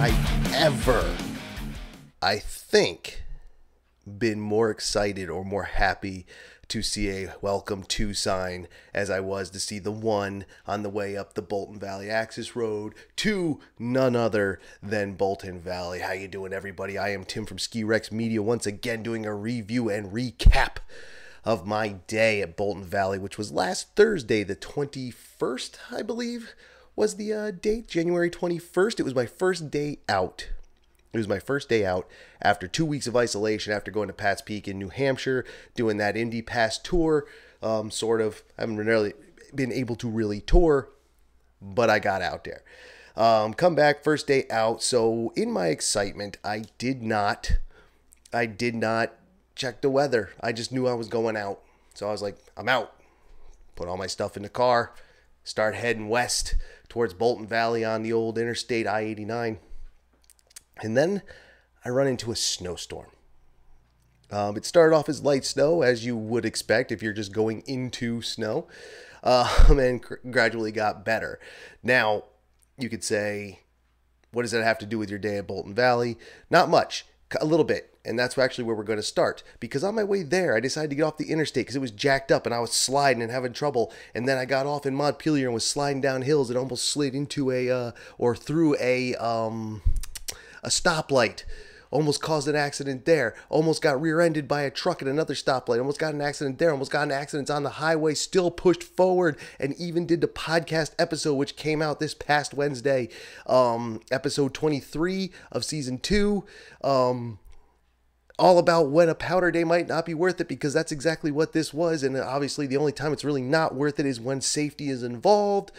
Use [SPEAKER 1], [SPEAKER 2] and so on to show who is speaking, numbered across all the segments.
[SPEAKER 1] I ever, I think, been more excited or more happy to see a welcome to sign as I was to see the one on the way up the Bolton Valley Access Road to none other than Bolton Valley. How you doing, everybody? I am Tim from Ski Rex Media, once again doing a review and recap of my day at Bolton Valley, which was last Thursday, the 21st, I believe, was the date, January 21st. It was my first day out. It was my first day out after 2 weeks of isolation, after going to Pat's Peak in New Hampshire, doing that Indy Pass tour, sort of. I haven't really been able to really tour, but I got out there. Come back, first day out. So in my excitement, I did not check the weather. I just knew I was going out. So I was like, I'm out. Put all my stuff in the car, start heading west towards Bolton Valley on the old Interstate I-89. And then I run into a snowstorm. It started off as light snow, as you would expect if you're just going into snow, and gradually got better. Now, you could say, what does that have to do with your day at Bolton Valley? Not much, a little bit. And that's actually where we're going to start. Because on my way there, I decided to get off the interstate because it was jacked up and I was sliding and having trouble. And then I got off in Montpelier and was sliding down hills and almost slid into through a stoplight. Almost caused an accident there. Almost got rear-ended by a truck at another stoplight. Almost got an accident there. Almost got in accidents on the highway. Still pushed forward and even did the podcast episode, which came out this past Wednesday. Episode 23 of season 2. All about when a powder day might not be worth it, because that's exactly what this was. And obviously the only time it's really not worth it is when safety is involved.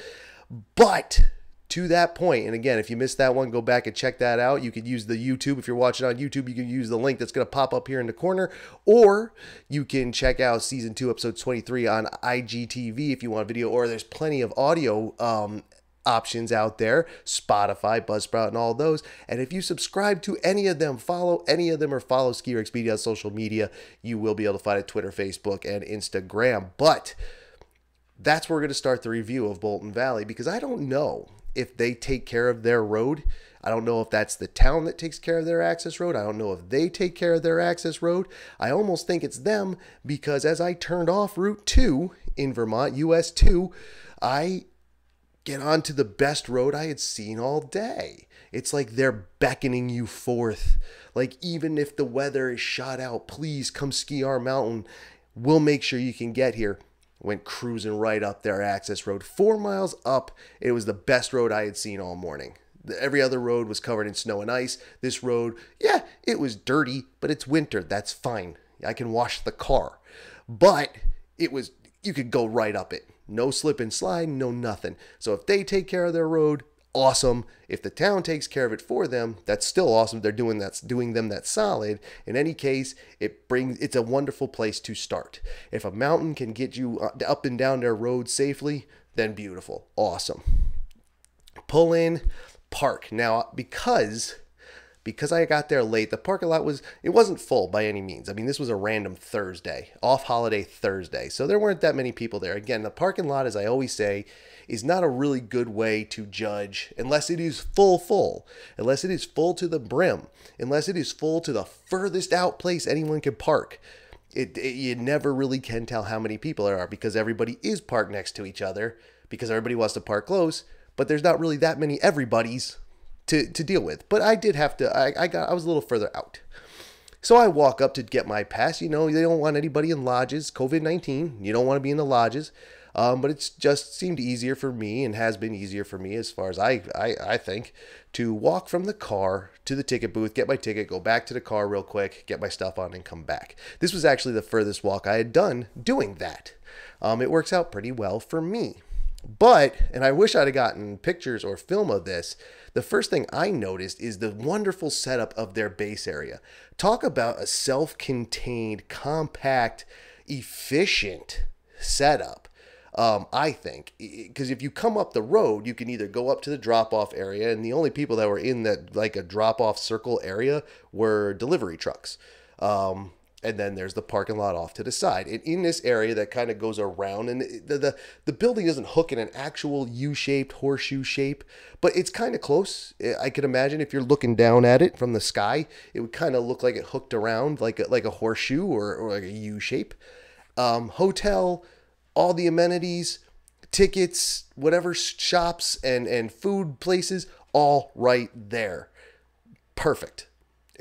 [SPEAKER 1] But to that point, and again, if you missed that one, go back and check that out. You could use the YouTube. If you're watching on YouTube, you can use the link that's going to pop up here in the corner, or you can check out season 2, episode 23 on IGTV if you want video, or there's plenty of audio options out there, Spotify, Buzzsprout, and all those. And if you subscribe to any of them, follow any of them, or follow Ski Rex Media on social media, you will be able to find it Twitter, Facebook, and Instagram. But that's where we're going to start the review of Bolton Valley, because I don't know if they take care of their road. I don't know if that's the town that takes care of their access road. I don't know if they take care of their access road. I almost think it's them, because as I turned off Route 2 in Vermont, US 2, I get onto the best road I had seen all day. It's like they're beckoning you forth. Like, even if the weather is shot out, please come ski our mountain. We'll make sure you can get here. Went cruising right up their access road. 4 miles up, it was the best road I had seen all morning. Every other road was covered in snow and ice. This road, yeah, it was dirty, but it's winter. That's fine. I can wash the car. But it was, you could go right up it. No slip and slide, no nothing. So if they take care of their road, awesome. If the town takes care of it for them, that's still awesome. They're doing them that solid. In any case, it's a wonderful place to start. If a mountain can get you up and down their road safely, then beautiful, awesome. Pull in, park. Now, because I got there late, the parking lot wasn't full by any means. I mean, this was a random Thursday, off holiday Thursday. So there weren't that many people there. Again, the parking lot, as I always say, is not a really good way to judge unless it is full, unless it is full to the brim, unless it is full to the furthest out place anyone can park. You never really can tell how many people there are, because everybody is parked next to each other, because everybody wants to park close, but there's not really that many everybody's to deal with. But I did have to, I was a little further out. So I walk up to get my pass. You know, they don't want anybody in lodges. COVID-19, you don't want to be in the lodges. But it's just seemed easier for me, and has been easier for me, as far as I think, to walk from the car to the ticket booth, get my ticket, go back to the car real quick, get my stuff on, and come back. This was actually the furthest walk I had done doing that. It works out pretty well for me. But, and I wish I'd have gotten pictures or film of this, the first thing I noticed is the wonderful setup of their base area. Talk about a self-contained, compact, efficient setup. I think, because if you come up the road, you can either go up to the drop-off area, and the only people that were in that, like, a drop-off circle area were delivery trucks. And then there's the parking lot off to the side. And in this area that kind of goes around, and the building doesn't hook in an actual U-shaped, horseshoe shape, but it's kind of close. I could imagine if you're looking down at it from the sky, it would kind of look like it hooked around like a horseshoe or like a U-shape. Hotel, all the amenities, tickets, whatever shops and food places, all right there. Perfect.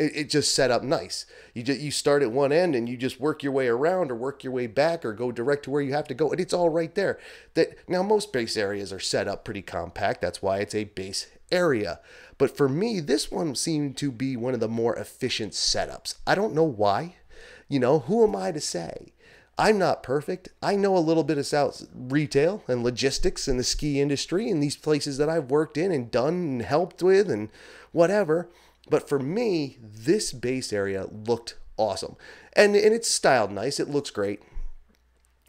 [SPEAKER 1] It just set up nice. You start at one end and you just work your way around or work your way back or go direct to where you have to go. And it's all right there. Now, most base areas are set up pretty compact. That's why it's a base area. But for me, this one seemed to be one of the more efficient setups. I don't know why. Who am I to say? I'm not perfect. I know a little bit about retail and logistics in the ski industry and these places that I've worked in and done and helped with and whatever. But for me, this base area looked awesome. And it's styled nice. It looks great.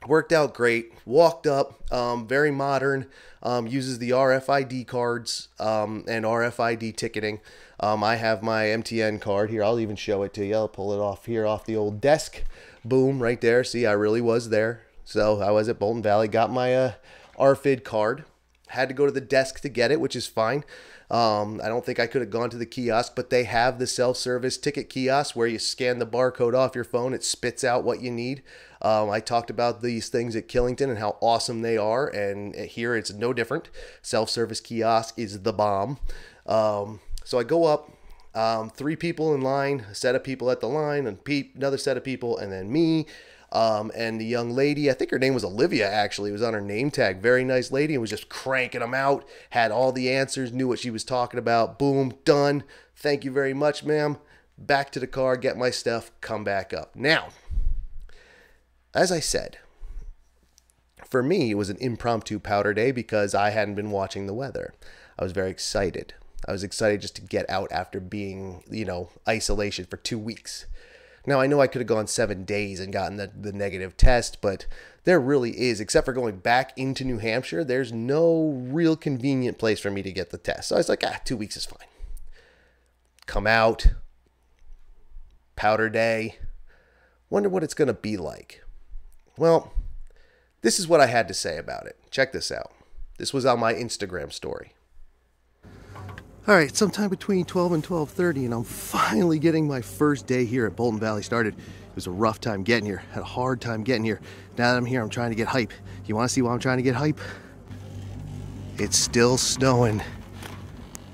[SPEAKER 1] Worked out great. Walked up. Very modern. Uses the RFID cards and RFID ticketing. I have my MTN card here. I'll even show it to you. I'll pull it off here off the old desk. Boom, right there. See, I really was there. So I was at Bolton Valley. Got my RFID card. Had to go to the desk to get it, which is fine. I don't think I could have gone to the kiosk, but they have the self-service ticket kiosk where you scan the barcode off your phone. It spits out what you need. I talked about these things at Killington and how awesome they are, and here it's no different. Self-service kiosk is the bomb. So I go up, 3 people in line, a set of people at the line, and another set of people, and then me. And the young lady, I think her name was Olivia, actually, it was on her name tag. Very nice lady, and was just cranking them out, had all the answers, knew what she was talking about. Boom, done. Thank you very much, ma'am. Back to the car, get my stuff, come back up. Now, as I said, for me, it was an impromptu powder day because I hadn't been watching the weather. I was very excited. I was excited just to get out after being, isolation for 2 weeks. Now, I know I could have gone 7 days and gotten the negative test, but there really is, except for going back into New Hampshire, there's no real convenient place for me to get the test. So I was like, 2 weeks is fine. Come out, powder day, wonder what it's going to be like. Well, this is what I had to say about it. Check this out. This was on my Instagram story. All right, sometime between 12 and 12:30, and I'm finally getting my first day here at Bolton Valley started. It was a rough time getting here. Had a hard time getting here. Now that I'm here, I'm trying to get hype. You want to see why I'm trying to get hype? It's still snowing,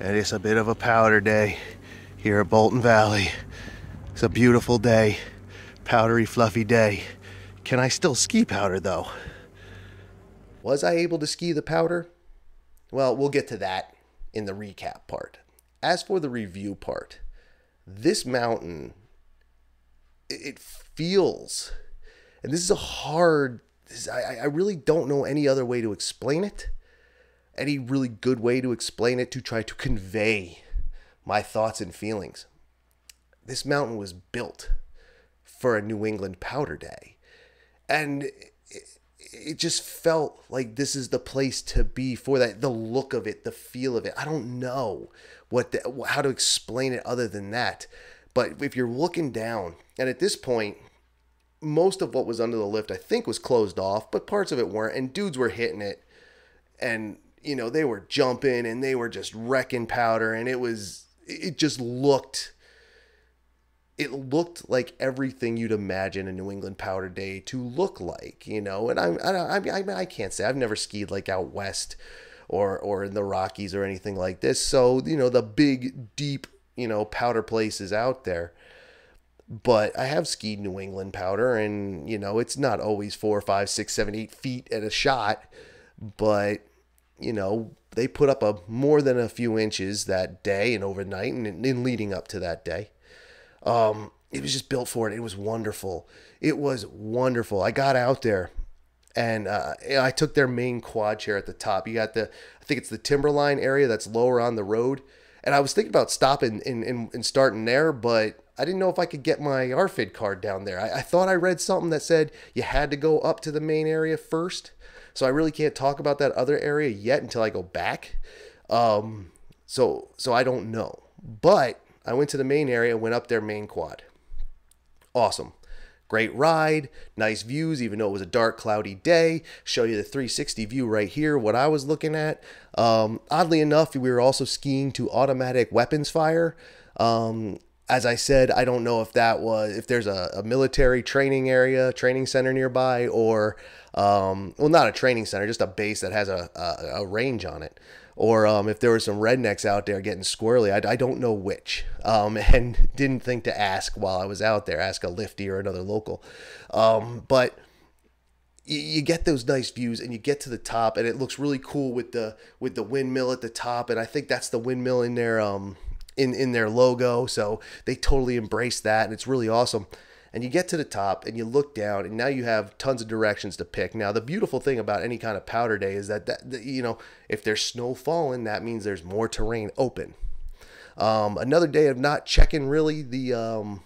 [SPEAKER 1] and it's a bit of a powder day here at Bolton Valley. It's a beautiful day, powdery, fluffy day. Can I still ski powder, though? Was I able to ski the powder? Well, we'll get to that in the recap part. As for the review part, this mountain, it feels, and this is a hard, I really don't know any other way to explain it, any really good way to explain it to try to convey my thoughts and feelings. This mountain was built for a New England powder day, and it just felt like this is the place to be for that. The look of it, the feel of it. I don't know how to explain it other than that. But if you're looking down, and at this point, most of what was under the lift, I think, was closed off, but parts of it weren't. And dudes were hitting it, and they were jumping, and they were just wrecking powder, and it just looked. It looked like everything you'd imagine a New England powder day to look like, and I can't say I've never skied like out west or in the Rockies or anything like this. So, the big, deep, powder places out there. But I have skied New England powder, and, it's not always 4, 5, 6, 7, 8 feet at a shot. But, they put up more than a few inches that day and overnight and in leading up to that day. It was just built for it. It was wonderful. It was wonderful. I got out there, and I took their main quad chair at the top. You got I think it's the Timberline area that's lower on the road. And I was thinking about stopping and starting there, but I didn't know if I could get my RFID card down there. I thought I read something that said you had to go up to the main area first. So I really can't talk about that other area yet until I go back. So I don't know. But I went to the main area and went up their main quad. Awesome. Great ride, nice views, even though it was a dark, cloudy day. Show you the 360 view right here, what I was looking at. Oddly enough, we were also skiing to automatic weapons fire. As I said, I don't know if there's a military training area, training center nearby, or, well, not a training center, just a base that has a range on it. Or if there were some rednecks out there getting squirrely. I don't know which. And didn't think to ask while I was out there, ask a lifty or another local. But you get those nice views, and you get to the top, and it looks really cool with the windmill at the top. And I think that's the windmill in their in their logo. So they totally embrace that, and it's really awesome. And you get to the top and you look down, and now you have tons of directions to pick. Now, the beautiful thing about any kind of powder day is that you know, if there's snow falling, that means there's more terrain open. Another day of not checking really the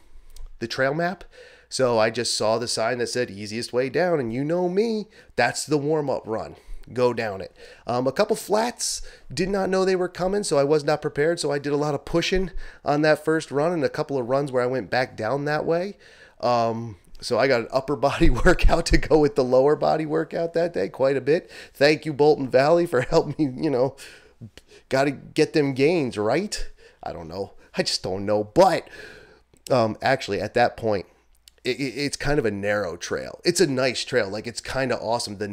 [SPEAKER 1] trail map. So I just saw the sign that said easiest way down, and you know me, that's the warm-up run. Go down it. A couple flats, did not know they were coming, so I was not prepared. So I did a lot of pushing on that first run, and a couple of runs where I went back down that way. So I got an upper body workout to go with the lower body workout that day, quite a bit. Thank you, Bolton Valley, for helping me, you know, got to get them gains, right? I don't know. I just don't know. But actually, at that point, it's kind of a narrow trail. It's a nice trail. Like, it's kind of awesome. The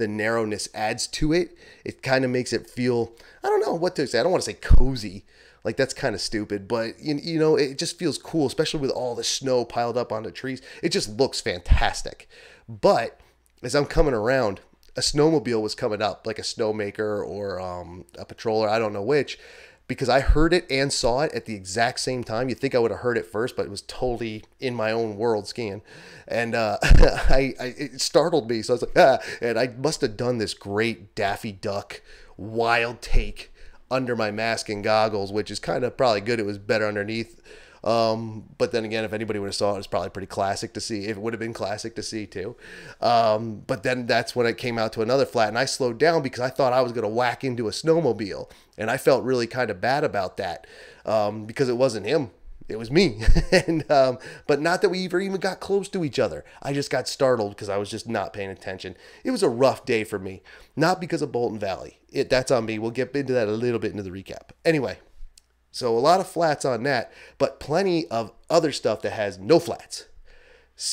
[SPEAKER 1] narrowness adds to it. It kind of makes it feel, I don't know what to say. I don't want to say cozy. Like, that's kind of stupid, but you know, it just feels cool, especially with all the snow piled up on the trees. It just looks fantastic. But as I'm coming around, a snowmobile was coming up, like a snowmaker or a patroller, I don't know which, because I heard it and saw it at the exact same time. You'd think I would have heard it first, but it was totally in my own world skiing. And it startled me. So I was like, ah, and I must have done this great Daffy Duck wild take under my mask and goggles, which is kind of probably good. It was better underneath. But then again, if anybody would have saw it, it's probably pretty classic to see. It would have been classic to see too. But then that's when it came out to another flat, and I slowed down because I thought I was going to whack into a snowmobile. And I felt really kind of bad about that, because it wasn't him. It was me. And but not that we even got close to each other. I just got startled because I was just not paying attention. It was a rough day for me, not because of Bolton Valley. That's on me. We'll get into that a little bit into the recap. Anyway, so a lot of flats on that, but plenty of other stuff that has no flats.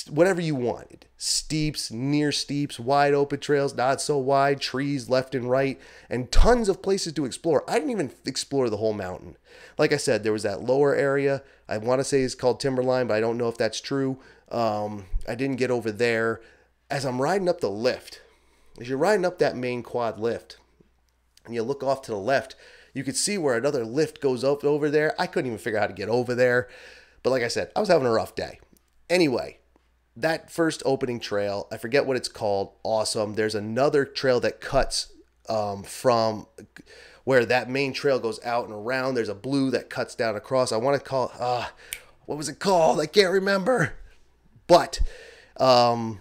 [SPEAKER 1] Whatever you wanted. Steeps, near steeps, wide open trails, not so wide, trees left and right, and tons of places to explore. I didn't even explore the whole mountain. Like I said, there was that lower area. I want to say it's called Timberline, but I don't know if that's true. I didn't get over there. As I'm riding up the lift, as you're riding up that main quad lift, and you look off to the left, you could see where another lift goes up over there. I couldn't even figure out how to get over there. But like I said, I was having a rough day. Anyway, that first opening trail, I forget what it's called, awesome. There's another trail that cuts from where that main trail goes out and around. There's a blue that cuts down across. I want to call it, what was it called? I can't remember. But that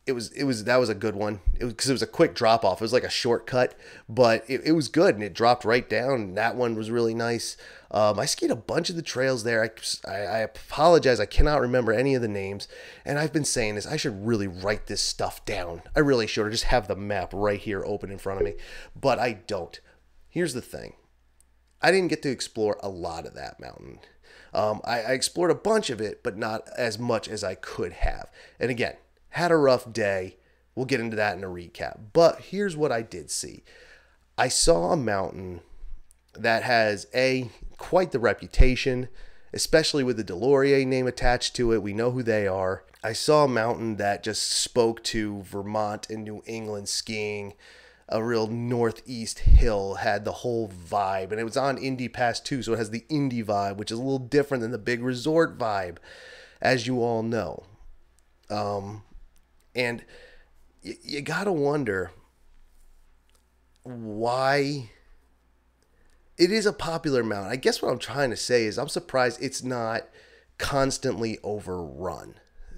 [SPEAKER 1] was a good one. Because it was a quick drop off. It was like a shortcut, but it was good, and it dropped right down. And that one was really nice. I skied a bunch of the trails there. I apologize. I cannot remember any of the names. And I've been saying this. I should really write this stuff down. I really should, or just have the map right here open in front of me. But I don't. Here's the thing. I didn't get to explore a lot of that mountain. I explored a bunch of it, but not as much as I could have. And again, had a rough day. We'll get into that in a recap. But here's what I did see. I saw a mountain that has quite the reputation, especially with the Delorier name attached to it. We know who they are. I saw a mountain that just spoke to Vermont and New England skiing. A real northeast hill, had the whole vibe, and it was on Indy Pass too, so it has the Indy vibe, which is a little different than the big resort vibe, as you all know. And you gotta wonder why it is a popular mountain. I guess what I'm trying to say is I'm surprised it's not constantly overrun,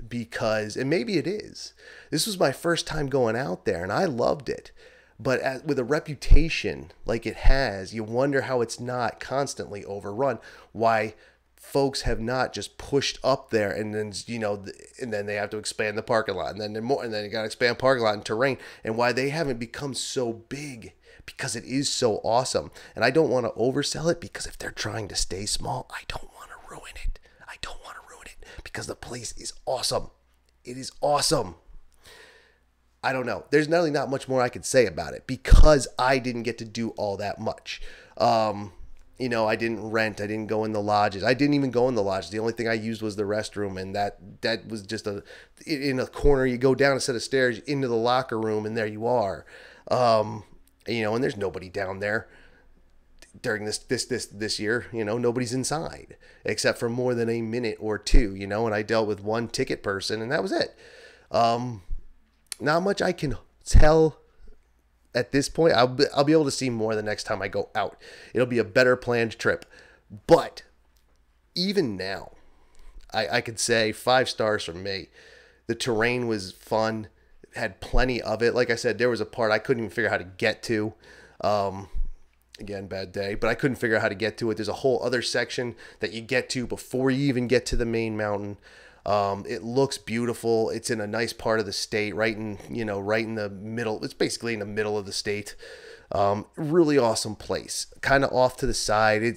[SPEAKER 1] because, and maybe it is. This was my first time going out there, and I loved it. But with a reputation like it has, you wonder how it's not constantly overrun. Why folks have not just pushed up there and then, you know, and then they have to expand the parking lot, and then more, and then you got to expand parking lot and terrain, and why they haven't become so big, because it is so awesome. And I don't want to oversell it, because if they're trying to stay small, I don't want to ruin it. I don't want to ruin it, because the place is awesome. It is awesome. I don't know. There's really not much more I could say about it, because I didn't get to do all that much. You know, I didn't rent. I didn't go in the lodges. I didn't even go in the lodges. The only thing I used was the restroom, and that was just in a corner. You go down a set of stairs into the locker room, and there you are. You know, and there's nobody down there during this year. You know, nobody's inside except for more than a minute or two. You know, and I dealt with one ticket person, and that was it. Not much I can tell at this point. I'll be able to see more the next time I go out. It'll be a better planned trip. But even now, I could say 5 stars from me. The terrain was fun. Had plenty of it. Like I said, there was a part I couldn't even figure out how to get to. Again, bad day, but I couldn't figure out how to get to it. There's a whole other section that you get to before you even get to the main mountain. It looks beautiful. It's in a nice part of the state, right in the middle. It's basically in the middle of the state. Really awesome place. Kind of off to the side.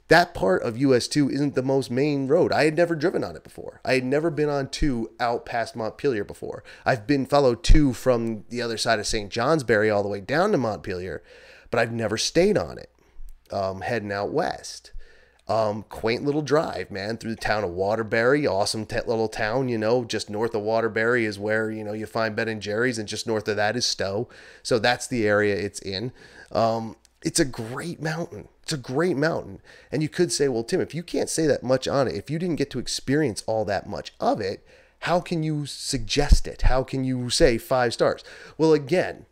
[SPEAKER 1] That part of US 2 isn't the most main road. I had never driven on it before. I had never been on 2 out past Montpelier before. I've been followed 2 from the other side of St. Johnsbury all the way down to Montpelier, but I've never stayed on it. Heading out west. Quaint little drive, man, through the town of Waterbury. Awesome little town, you know. Just north of Waterbury is where, you know, you find Ben and Jerry's, and just north of that is Stowe. So that's the area it's in. It's a great mountain. It's a great mountain. And you could say, well, Tim, if you can't say that much on it, if you didn't get to experience all that much of it, how can you suggest it? How can you say 5 stars? Well, again,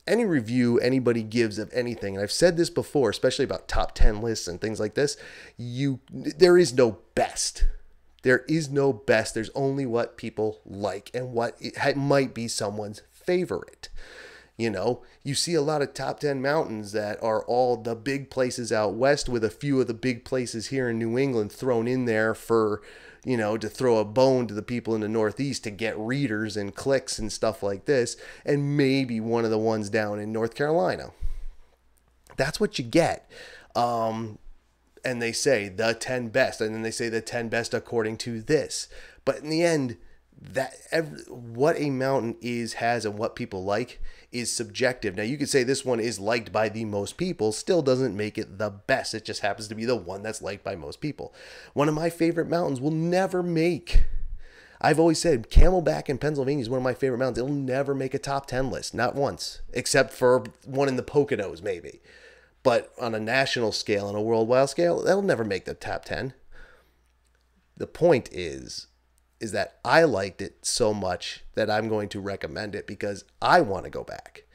[SPEAKER 1] any review anybody gives of anything, and I've said this before, especially about top 10 lists and things like this, there is no best. There is no best. There's only what people like and what might be someone's favorite. You know, you see a lot of top 10 mountains that are all the big places out west, with a few of the big places here in New England thrown in there for, you know, to throw a bone to the people in the Northeast to get readers and clicks and stuff like this, and maybe one of the ones down in North Carolina. That's what you get. And they say the 10 best, and then they say the 10 best according to this. But in the end, what a mountain has, and what people like is subjective. Now, you could say this one is liked by the most people, still doesn't make it the best. It just happens to be the one that's liked by most people. One of my favorite mountains will never make, I've always said, Camelback in Pennsylvania is one of my favorite mountains. It'll never make a top 10 list, not once, except for one in the Poconos maybe. But on a national scale and a worldwide scale, that'll never make the top 10. The point is that I liked it so much that I'm going to recommend it, because I want to go back.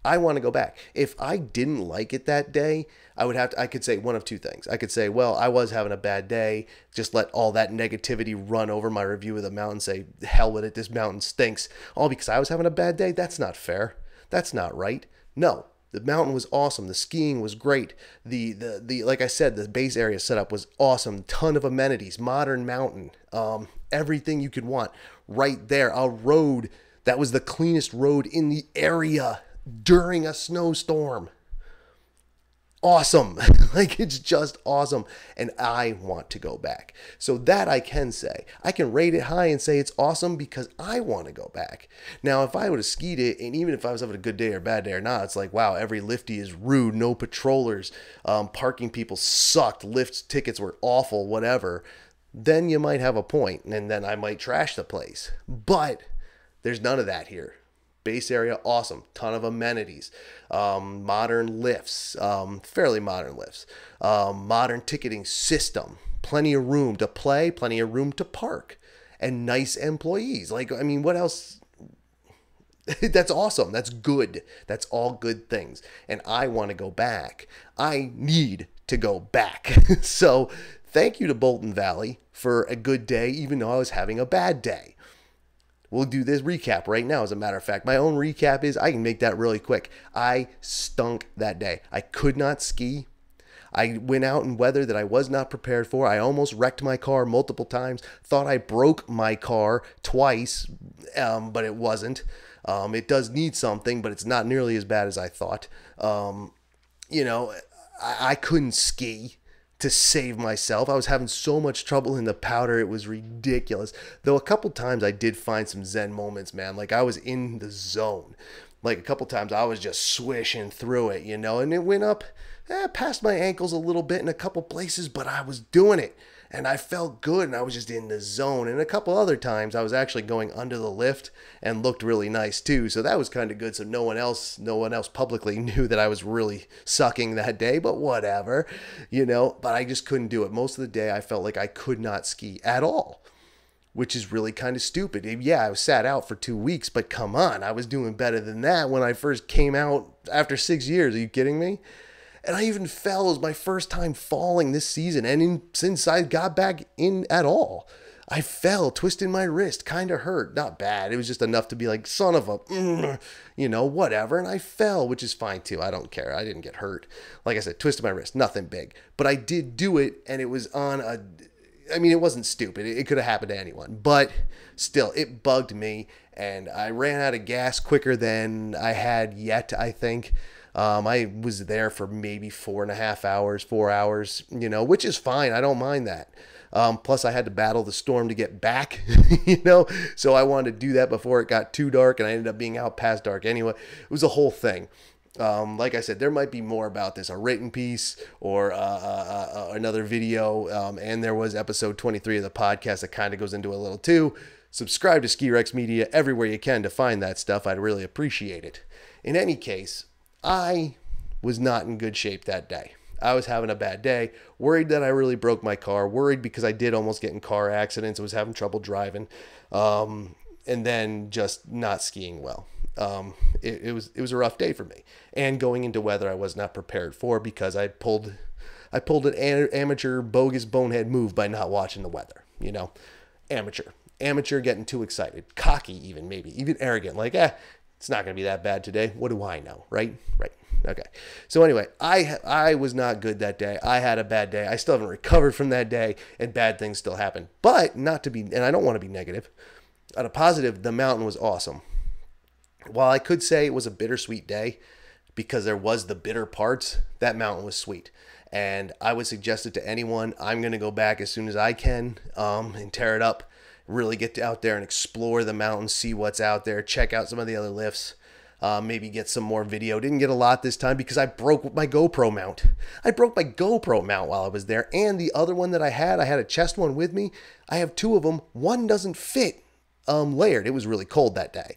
[SPEAKER 1] I want to go back. If I didn't like it that day, I could say one of two things. I could say, well, I was having a bad day. Just let all that negativity run over my review of the mountain. Say, hell with it, this mountain stinks. All because I was having a bad day? That's not fair. That's not right. No. The mountain was awesome. The skiing was great. The like I said, the base area setup was awesome. Ton of amenities. Modern mountain. Everything you could want right there. A road that was the cleanest road in the area during a snowstorm. Awesome. Like, it's just awesome. And I want to go back. So that I can say. I can rate it high and say it's awesome because I want to go back. Now, if I would have skied it, and even if I was having a good day or bad day or not, it's like, wow, every lifty is rude. No patrollers. Parking people sucked. Lift tickets were awful, whatever. Then you might have a point, and then I might trash the place. But there's none of that here. Base area, awesome. Ton of amenities. Modern lifts. Fairly modern lifts. Modern ticketing system. Plenty of room to play. Plenty of room to park. And nice employees. Like, I mean, what else? That's awesome. That's good. That's all good things. And I want to go back. I need to go back. So thank you to Bolton Valley for a good day, even though I was having a bad day. We'll do this recap right now, as a matter of fact. My own recap is, I can make that really quick. I stunk that day. I could not ski. I went out in weather that I was not prepared for. I almost wrecked my car multiple times. Thought I broke my car twice, but it wasn't. It does need something, but it's not nearly as bad as I thought. You know, I couldn't ski to save myself. I was having so much trouble in the powder. It was ridiculous. Though a couple times I did find some zen moments, man. Like I was in the zone. Like a couple times I was just swishing through it, you know, and it went up past my ankles a little bit in a couple places, but I was doing it and I felt good and I was just in the zone. And a couple other times I was actually going under the lift and looked really nice too. So that was kind of good. So no one else publicly knew that I was really sucking that day, but whatever, you know, but I just couldn't do it. Most of the day I felt like I could not ski at all, which is really kind of stupid. Yeah, I was sat out for 2 weeks, but come on, I was doing better than that when I first came out after 6 years. Are you kidding me? And I even fell. It was my first time falling this season. And since I got back in at all, I fell, twisted my wrist, kind of hurt. Not bad. It was just enough to be like, son of a, you know, whatever. And I fell, which is fine too. I don't care. I didn't get hurt. Like I said, twisted my wrist, nothing big. But I did do it, and it was on a, I mean, it wasn't stupid. It could have happened to anyone. But still, it bugged me. And I ran out of gas quicker than I had yet, I think. I was there for maybe 4.5 hours, 4 hours, you know, which is fine. I don't mind that. Plus I had to battle the storm to get back, you know, so I wanted to do that before it got too dark, and I ended up being out past dark anyway. It was a whole thing. Like I said, there might be more about this, a written piece or another video. And there was episode 23 of the podcast that kind of goes into a little too. Subscribe to Ski Rex Media everywhere you can to find that stuff. I'd really appreciate it. In any case, I was not in good shape that day. I was having a bad day, worried that I really broke my car, worried because I did almost get in car accidents. I was having trouble driving, and then just not skiing well. It was a rough day for me, and going into weather I was not prepared for, because I pulled an amateur bogus bonehead move by not watching the weather. You know, amateur getting too excited, cocky, even arrogant, like it's not going to be that bad today. What do I know? Right. Okay. So anyway, I was not good that day. I had a bad day. I still haven't recovered from that day, and bad things still happen. But not to be, and I don't want to be negative. On a positive, the mountain was awesome. While I could say it was a bittersweet day because there was the bitter parts, that mountain was sweet. And I would suggest it to anyone. I'm going to go back as soon as I can and tear it up. Really get out there and explore the mountain, see what's out there, check out some of the other lifts, maybe get some more video. Didn't get a lot this time because I broke my GoPro mount. I broke my GoPro mount while I was there, and the other one that I had a chest one with me. I have two of them. One doesn't fit layered. It was really cold that day.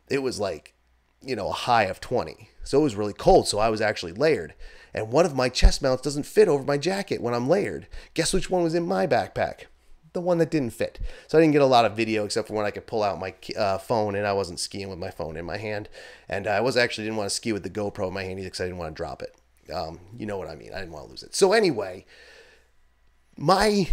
[SPEAKER 1] It was like, you know, a high of 20. So it was really cold, so I was actually layered. And one of my chest mounts doesn't fit over my jacket when I'm layered. Guess which one was in my backpack? The one that didn't fit. So I didn't get a lot of video except for when I could pull out my phone, and I wasn't skiing with my phone in my hand. And I didn't want to ski with the GoPro in my hand either because I didn't want to drop it. You know what I mean? I didn't want to lose it. So anyway, my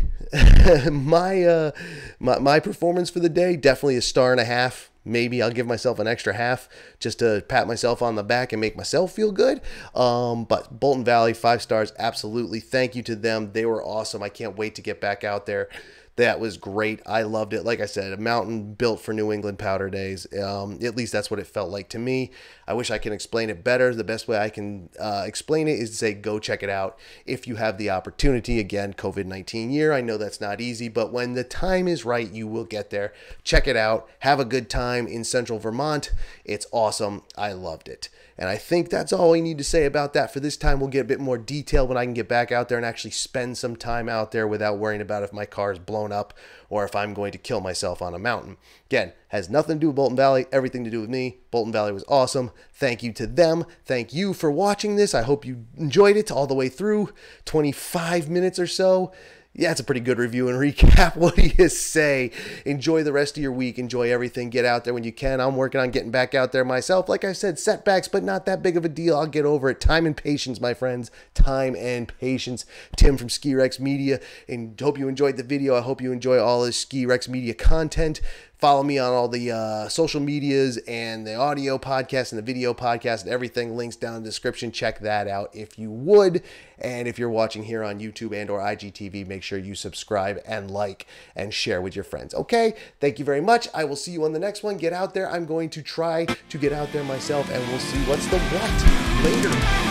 [SPEAKER 1] my performance for the day, definitely a 1.5 stars. Maybe I'll give myself an extra half just to pat myself on the back and make myself feel good. But Bolton Valley, 5 stars, absolutely. Thank you to them. They were awesome. I can't wait to get back out there. That was great. I loved it. Like I said, a mountain built for New England powder days. At least that's what it felt like to me. I wish I can explain it better. The best way I can explain it is to say go check it out if you have the opportunity. Again, COVID-19 year. I know that's not easy, but when the time is right, you will get there. Check it out. Have a good time in central Vermont. It's awesome. I loved it. And I think that's all we need to say about that for this time. We'll get a bit more detail when I can get back out there and actually spend some time out there without worrying about if my car is blown up or if I'm going to kill myself on a mountain. Again, has nothing to do with Bolton Valley, everything to do with me. Bolton Valley was awesome. Thank you to them. Thank you for watching this. I hope you enjoyed it all the way through, 25 minutes or so. Yeah, it's a pretty good review and recap. What do you say? Enjoy the rest of your week. Enjoy everything. Get out there when you can. I'm working on getting back out there myself. Like I said, setbacks, but not that big of a deal. I'll get over it. Time and patience, my friends. Time and patience. Tim from Ski Rex Media. And hope you enjoyed the video. I hope you enjoy all this Ski Rex Media content. Follow me on all the social medias and the audio podcast and the video podcast and everything. Links down in the description. Check that out if you would. And if you're watching here on YouTube and or IGTV, make sure you subscribe and like and share with your friends. Okay? Thank you very much. I will see you on the next one. Get out there. I'm going to try to get out there myself, and we'll see what's the what later.